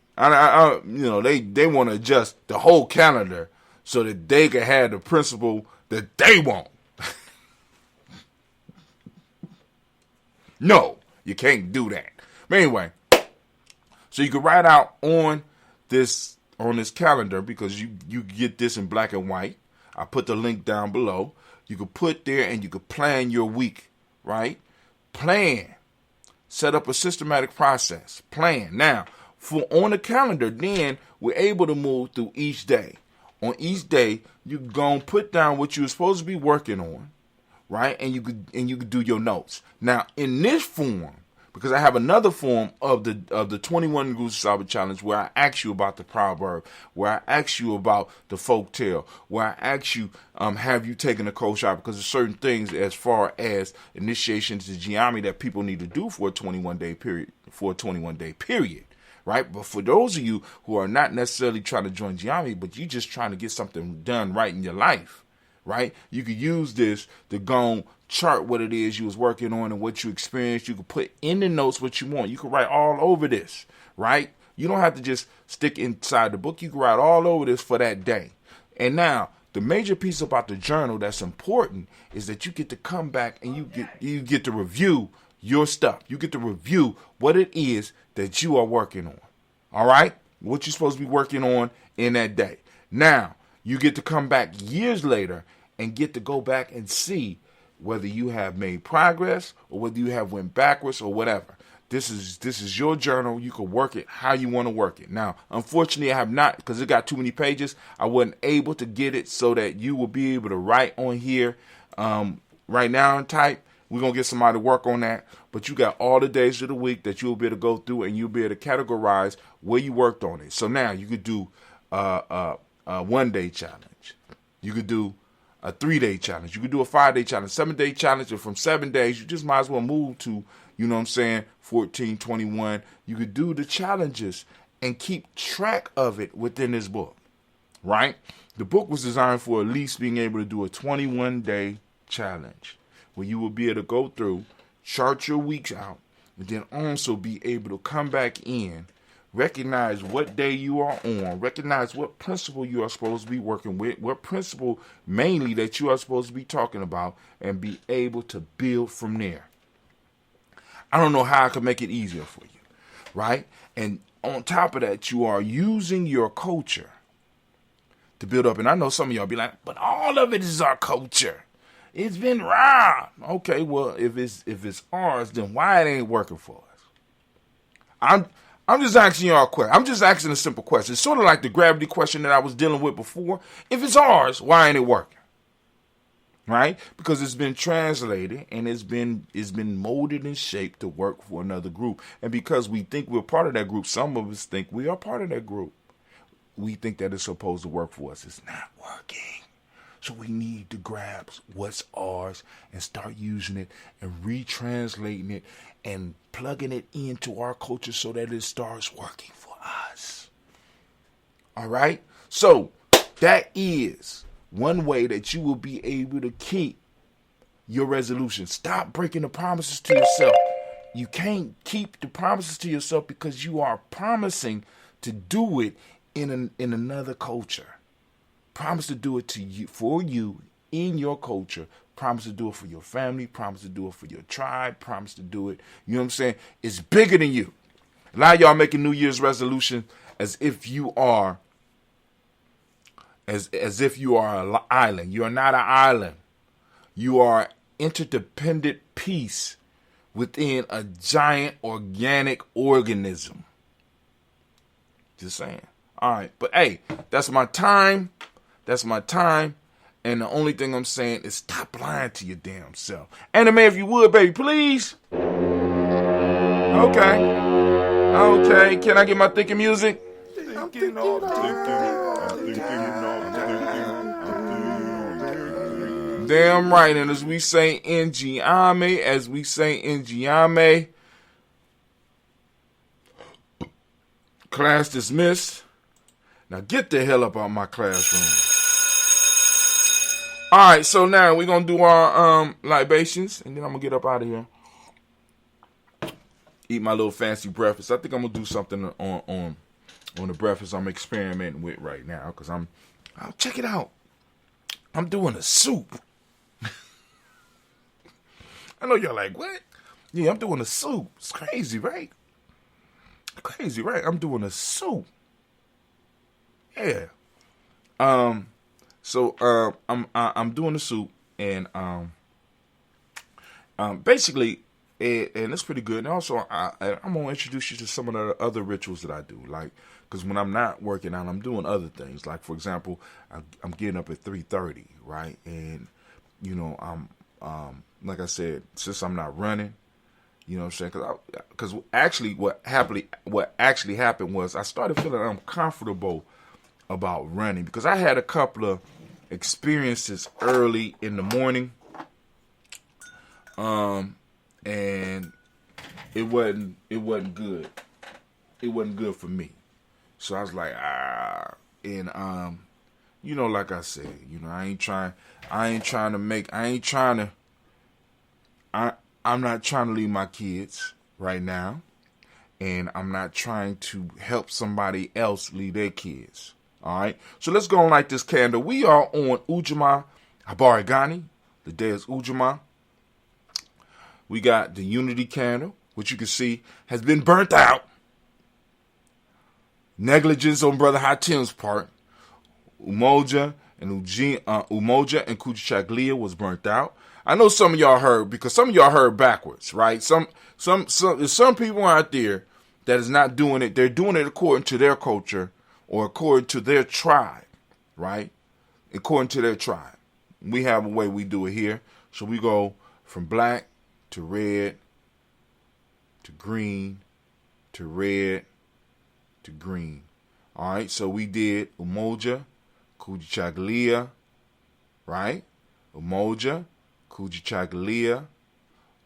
They want to adjust the whole calendar so that they can have the principle that they want. No, you can't do that. But anyway, so you can write out on this calendar, because you get this in black and white. I put the link down below. You can put there and you can plan your week, right? Plan. Set up a systematic process. Plan. Now, on the calendar, then we're able to move through each day. On each day, you go and put down what you're supposed to be working on, right? And you could do your notes. Now, in this form, because I have another form of the 21 Nguzo Saba Challenge where I ask you about the proverb, where I ask you about the folk tale, where I ask you, have you taken a cold shower? Because there's certain things as far as initiation to Gye-Nyame that people need to do for a 21-day period. Right? But for those of you who are not necessarily trying to join Gye-Nyame, but you're just trying to get something done right in your life, right? You could use this to go and chart what it is you was working on and what you experienced. You could put in the notes what you want. You could write all over this, right? You don't have to just stick inside the book. You can write all over this for that day. And now, the major piece about the journal that's important is that you get to come back and you get to review your stuff. You get to review what it is that you are working on. All right? What you're supposed to be working on in that day. Now, you get to come back years later and get to go back and see whether you have made progress or whether you have went backwards or whatever. This is your journal. You can work it how you want to work it. Now, unfortunately, I have not, because it got too many pages. I wasn't able to get it so that you will be able to write on here right now and type. We're going to get somebody to work on that. But you got all the days of the week that you'll be able to go through, and you'll be able to categorize where you worked on it. So now you could do a 1-day challenge. You could do a 3-day challenge. You could do a 5-day challenge, 7-day challenge. And from 7 days, you just might as well move to, 14, 21. You could do the challenges and keep track of it within this book, right? The book was designed for at least being able to do a 21-day challenge, where you will be able to go through, chart your weeks out, and then also be able to come back in, recognize what day you are on, recognize what principle you are supposed to be working with, what principle mainly that you are supposed to be talking about, and be able to build from there. I don't know how I can make it easier for you, right? And on top of that, you are using your culture to build up. And I know some of y'all be like, but all of it is our culture. It's been robbed. Okay, well, if it's ours, then why it ain't working for us? I'm just asking y'all a question. I'm just asking a simple question. It's sort of like the gravity question that I was dealing with before. If it's ours, why ain't it working? Right? Because it's been translated and it's been molded and shaped to work for another group. And because we think we're part of that group, some of us think we are part of that group. We think that it's supposed to work for us. It's not working. So we need to grab what's ours and start using it and retranslating it and plugging it into our culture so that it starts working for us. All right? So that is one way that you will be able to keep your resolution. Stop breaking the promises to yourself. You can't keep the promises to yourself because you are promising to do it in another culture. Promise to do it to you, for you, in your culture. Promise to do it for your family. Promise to do it for your tribe. Promise to do it. You know what I'm saying? It's bigger than you. A lot of y'all making New Year's resolution as if you are as if you are an island. You are not an island. You are interdependent piece within a giant organic organism. Just saying. All right. But hey, that's my time. That's my time. And the only thing I'm saying is stop lying to your damn self. Anime, if you would, baby, please. Okay. Can I get my thinking music? Thinking off. Damn right. And as we say in Gye-Nyame, class dismissed. Now get the hell up out my classroom. All right, so now we're going to do our libations, and then I'm going to get up out of here. Eat my little fancy breakfast. I think I'm going to do something on the breakfast I'm experimenting with right now, because I'll check it out. I'm doing a soup. I know y'all like, what? Yeah, I'm doing a soup. It's crazy, right? Crazy, right? I'm doing a soup. Yeah. So I'm doing the soup, and basically, and it's pretty good. And also, I'm gonna introduce you to some of the other rituals that I do, like, because when I'm not working out, I'm doing other things. Like, for example, I'm getting up at 3:30, right? And you know, I'm like I said, since I'm not running, you know what I'm saying? Because actually, what actually happened was I started feeling uncomfortable about running, because I had a couple of experiences early in the morning, and it wasn't good. It wasn't good for me. So I was like, and you know, like I said, you know, I'm not trying to leave my kids right now, and I'm not trying to help somebody else leave their kids. All right, so let's go and light this candle. We are on Ujamaa Habarigani. The day is Ujamaa. We got the unity candle, which you can see has been burnt out. Negligence on Brother Hatim's part. Umoja and Kujichagulia was burnt out. I know some of y'all heard, because some of y'all heard backwards, right? There's some people out there that is not doing it. They're doing it according to their culture, or according to their tribe, right? According to their tribe. We have a way we do it here. So we go from black to red to green to red to green. All right, so we did Umoja, Kujichagulia, right? Umoja, Kujichagulia,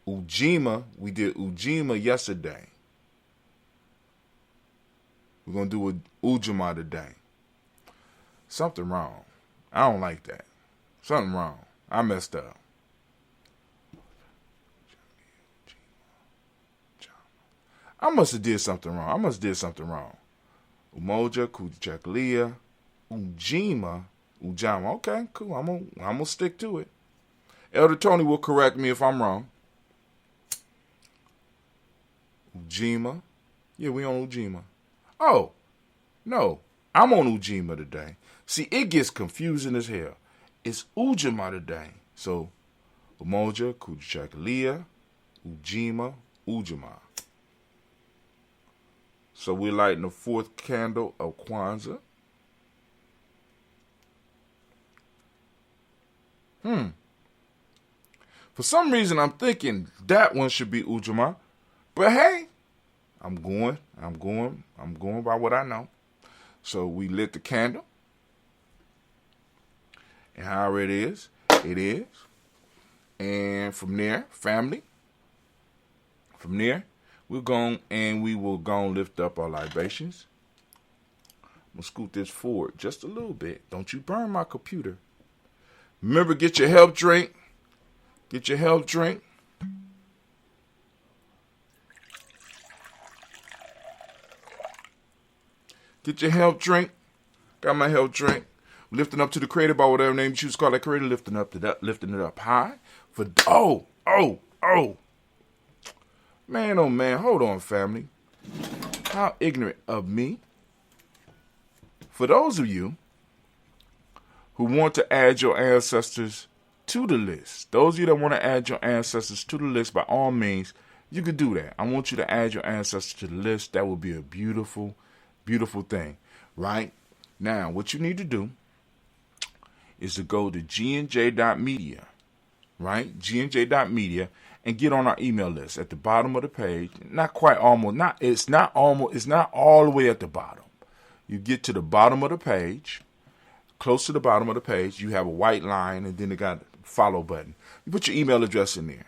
Ujima. We did Ujima yesterday. We're going to do Ujamaa today. Something wrong. I don't like that. Something wrong. I messed up. I must have did something wrong. Umoja, Kujichagulia, Ujima, Ujama. Okay, cool. I'm gonna stick to it. Elder Tony will correct me if I'm wrong. Ujima. Yeah, we on Ujima. Oh, no, I'm on Ujima today. See, it gets confusing as hell. It's Ujamaa today. So, Umoja, Kujichagulia, Ujima, Ujamaa. So we're lighting the fourth candle of Kwanzaa. For some reason, I'm thinking that one should be Ujamaa. But hey, I'm going by what I know. So we lit the candle. And however it is. And from there, family. From there, we will go and lift up our libations. I'm going to scoot this forward just a little bit. Don't you burn my computer. Remember, get your help drink. Get your help drink. Get your help drink. Got my help drink. Lifting up to the Creator by whatever name you choose to call that Creator. Lifting it up high. Man, oh man, hold on, family. How ignorant of me. For those of you who want to add your ancestors to the list, those of you that want to add your ancestors to the list, by all means, you could do that. I want you to add your ancestors to the list. That would be a beautiful, beautiful thing, right? Now, what you need to do is to go to gnj.media, right? gnj.media, and get on our email list at the bottom of the page. It's not all the way at the bottom. You get to the bottom of the page, close to the bottom of the page, you have a white line, and then it got follow button. You put your email address in there.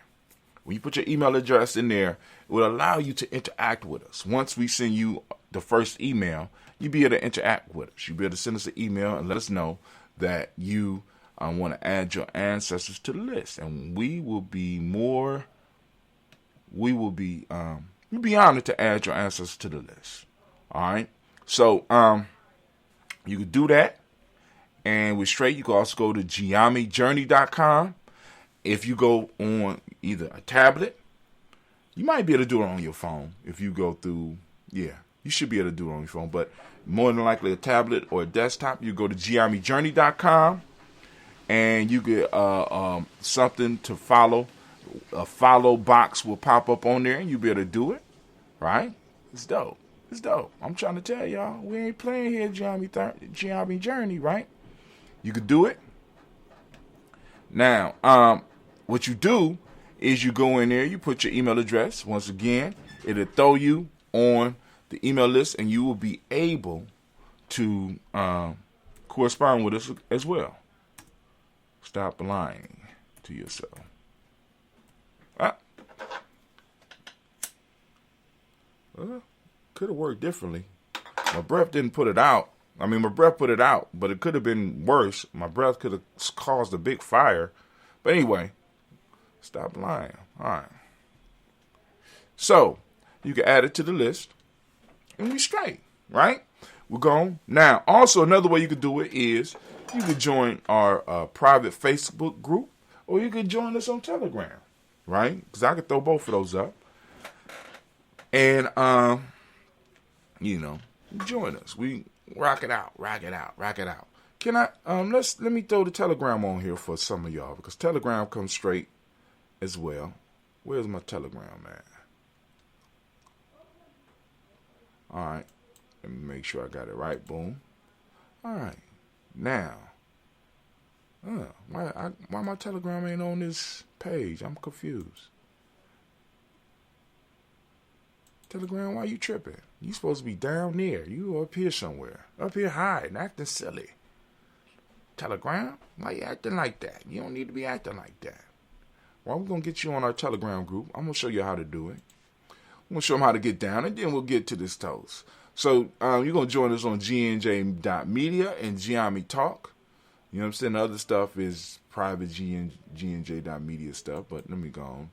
When you put your email address in there, it will allow you to interact with us. Once we send you the first email, you'll be able to interact with us. You'll be able to send us an email and let us know that you want to add your ancestors to the list. And we will be you'll be honored to add your ancestors to the list. All right? So, you can do that. And we're straight. You can also go to Gye-Nyame If you go on either a tablet, you might be able to do it on your phone. If you go through, you should be able to do it on your phone. But more than likely a tablet or a desktop, you go to Gye-Nyame and you get something to follow. A follow box will pop up on there and you'll be able to do it. Right? It's dope. It's dope. I'm trying to tell y'all, we ain't playing here Gye-Nyame Journey, right? You could do it. Now, what you do is you go in there, you put your email address. Once again, it'll throw you on the email list, and you will be able to correspond with us as well. Stop lying to yourself. Could have worked differently. My breath didn't put it out. I mean, my breath put it out, but it could have been worse. My breath could have caused a big fire. But anyway, stop lying. All right. So, you can add it to the list, and we straight, right? We're gone. Now, also, another way you could do it is you could join our private Facebook group, or you could join us on Telegram, right? Because I could throw both of those up. And, join us. We rock it out. Can I, let me throw the Telegram on here for some of y'all, because Telegram comes straight as well. Where's my Telegram at? All right. Let me make sure I got it right. Boom. All right. Now, why my Telegram ain't on this page? I'm confused. Telegram, why you tripping? You supposed to be down there. You up here somewhere. Up here hiding, acting silly. Telegram? Why you acting like that? You don't need to be acting like that. Well, we're going to get you on our Telegram group. I'm going to show you how to do it. I'm going to show them how to get down, and then we'll get to this toast. So, you're going to join us on gnj.media and Gye-Nyame Talk. You know what I'm saying? The other stuff is private gnj.media stuff, but let me go on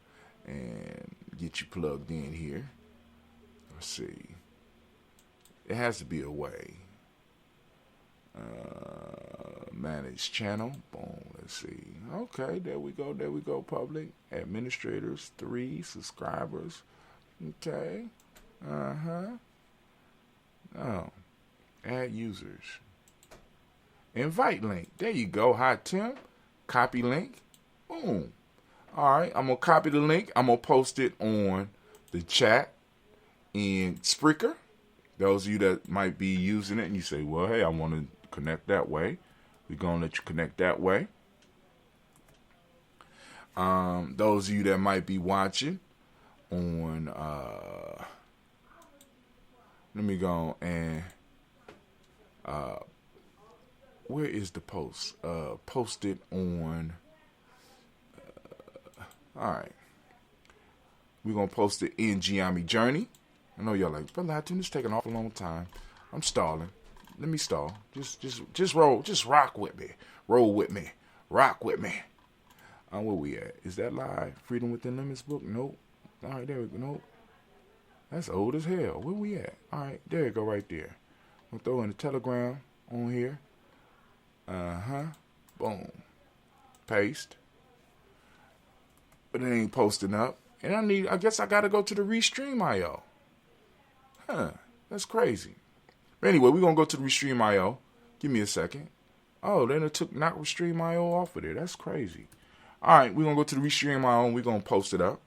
and get you plugged in here. Let's see. It has to be a way. Manage channel. Boom. Let's see. Okay, there we go. Public. Administrators. 3 subscribers. Okay. Oh. Add users. Invite link. There you go. Hi, Tim. Copy link. Boom. All right. I'm going to copy the link. I'm going to post it on the chat in Spreaker. Those of you that might be using it and you say, well, hey, I want to connect that way. We're going to let you connect that way. Those of you that might be watching on, let me go and, where is the post? Post it on, all right. We're going to post it in Gye-Nyame Journey. I know y'all like, but Latin, it's taking off a long time. I'm stalling. Let me stall. Just roll. Just rock with me. Roll with me. Rock with me. Where we at? Is that live? Freedom Within Limits book? Nope. All right, there we go. Nope. That's old as hell. Where we at? All right, there you go right there. I'm throw in the Telegram on here. Boom. Paste. But it ain't posting up. And I guess I got to go to the Restream.io. That's crazy. But anyway, we're going to go to the Restream.io. Give me a second. Oh, then it took not Restream.io off of there. That's crazy. All right, we're going to go to the Restream.io and we're going to post it up.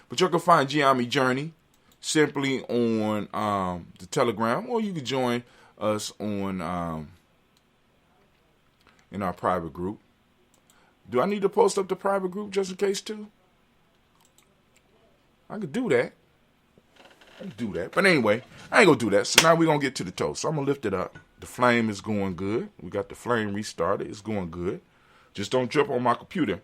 But you can find Gye-Nyame Journey simply on the Telegram, or you can join us on in our private group. Do I need to post up the private group just in case too? I could do that. But anyway, I ain't going to do that. So now we're going to get to the toast. So I'm going to lift it up. The flame is going good. We got the flame restarted. It's going good. Just don't jump on my computer.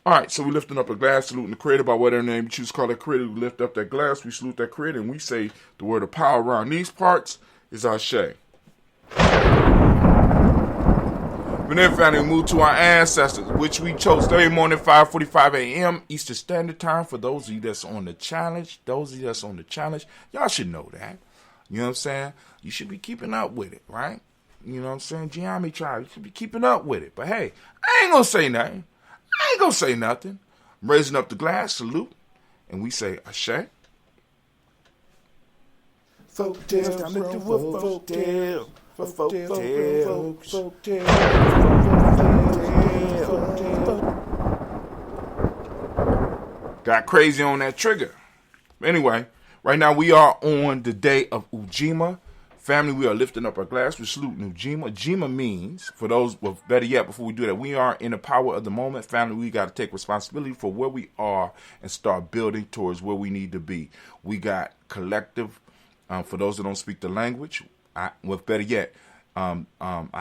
All right, so we're lifting up a glass, saluting the creator by whatever name you choose to call that creator. We lift up that glass, we salute that creator, and we say the word of power around these parts is Ashe. From there, family, we move to our ancestors, which we chose Thursday morning, 5:45 a.m. Eastern Standard Time. For those of you that's on the challenge, y'all should know that. You know what I'm saying? You should be keeping up with it, right? You know what I'm saying? Gye-Nyame tribe, you should be keeping up with it. But hey, I ain't gonna say nothing. I'm raising up the glass, salute, and we say Ashe. Folk tales, time to do a folk tale. Folk tale. Got crazy on that trigger. Anyway, right now we are on the day of Ujima. Family, we are lifting up our glass. We salute Ujima. Ujima means, for those, well, better yet, before we do that, we are in the power of the moment. Family, we got to take responsibility for where we are and start building towards where we need to be. We got collective, for those that don't speak the language, better yet, I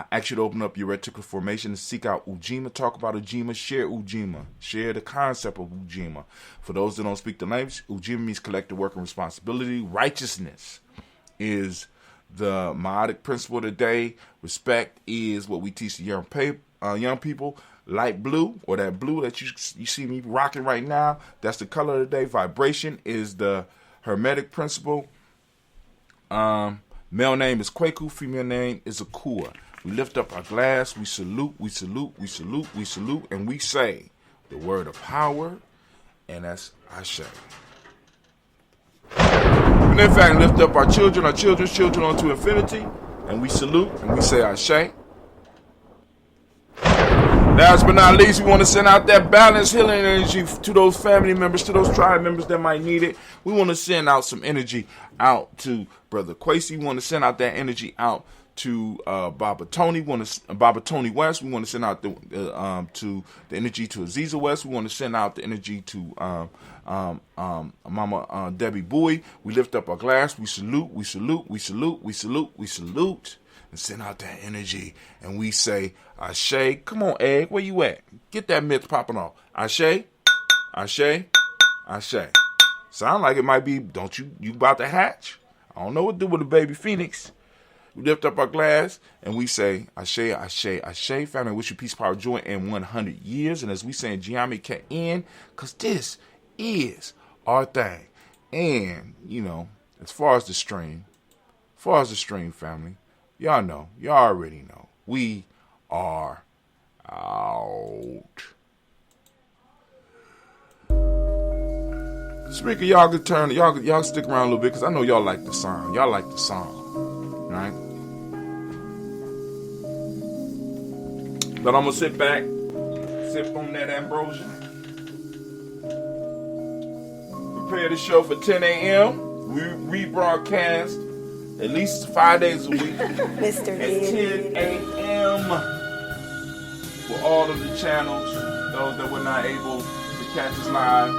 ask you to open up your reticular formation and seek out Ujima. Talk about Ujima. Share Ujima. Share the concept of Ujima. For those that don't speak the language, Ujima means collective work and responsibility. Righteousness is the Ma'atic principle today. Respect is what we teach the young people. Light blue, or that blue that you see me rocking right now, that's the color of the day. Vibration is the Hermetic principle. Male name is Kwaku, female name is Akua. We lift up our glass, we salute, and we say the word of power, and that's Ashe. And in fact, lift up our children's children onto infinity, and we salute, and we say Ashe. Last but not least, we want to send out that balanced healing energy to those family members, to those tribe members that might need it. We want to send out some energy out to Brother Kwesi. We want to send out that energy out to Baba Tony. Baba Tony West. We want to send out the energy to Aziza West. We want to send out the energy to Mama Debbie Bowie. We lift up our glass. We salute, and send out that energy. And we say, Ashe. Come on, Egg. Where you at? Get that myth popping off. Ashe. Sound like it might be, don't you about to hatch? I don't know what to do with a baby phoenix. We lift up our glass and we say, Ashe. Family, wish you peace, power, joy, and 100 years. And as we say in Gye-Nyame can end, because this is our thing. And, as far as the stream, family, y'all already know. We are out. Speaker, y'all can turn, y'all stick around a little bit because I know y'all like the song. Right? But I'm gonna sit back, sip on that ambrosia. Prepare the show for 10 a.m. We rebroadcast at least 5 days a week Mr. at 10 a.m. for all of the channels, those that were not able to catch us live.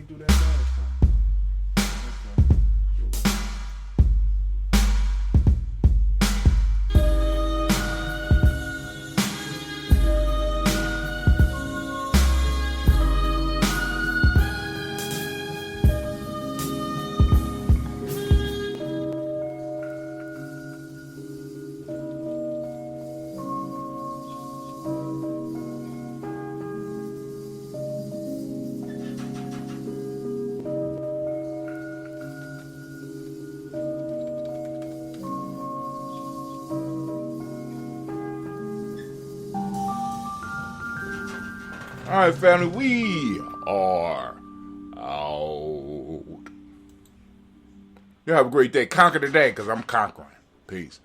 ain't do that last time. Okay. All right, family, we are out. You have a great day. Conquer the day, because I'm conquering. Peace.